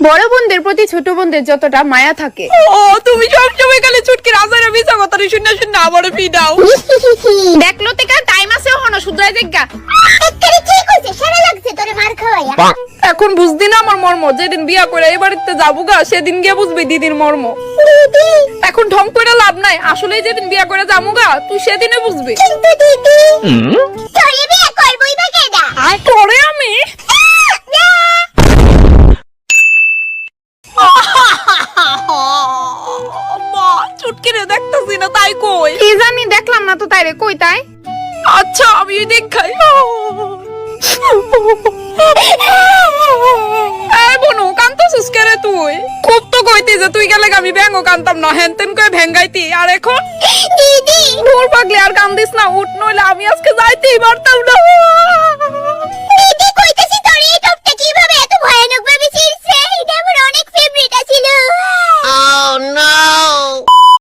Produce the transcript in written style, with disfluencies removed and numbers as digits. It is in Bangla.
বড় বোনদের প্রতি ছোট বোনদের যতটা মায়া থাকে। ও তুমি সবসময় খালি চুটকি রাজারে মিছা কথা শুনে শুনে আমারে ফিডাও। দেখলো থেকে টাইম আছে ওখানে শুধরাই দেখা। একেবারে ঠিক হইছে, সেরা লাগছে তোরে মার খাওয়াইয়া। এখন বুঝদি না আমার মর্ম, যেদিন বিয়া করে এই বাড়িতে যাবো গা সেদিন গিয়ে বুঝবি দিদির মর্ম। দিদি এখন ঢং করে লাভ নাই, আসলে যেদিন বিয়া করে যাবো গা তুই সেদিনে বুঝবি। কিন্তু দিদি তোরে বিয়ে করবই বা কেডা? পরে আমি মা চুটকি রে দেখতেছি না তাই কই। কি জানি দেখলাম না তো তাইরে কই তাই। আচ্ছা আমি দেখাই। এই বনু কান্তছিস কে রে তুই? খুব তো কইতি যে তুই গেলে আমি ব্যাঙ্গও কানতাম না, হেনতেন কই ভেঙ্গাইতি, আর এখন দিদি দূর পাগলি আর কান্দিস না, উঠ নইলে আমি আজকে যাইতেই পারতাম না।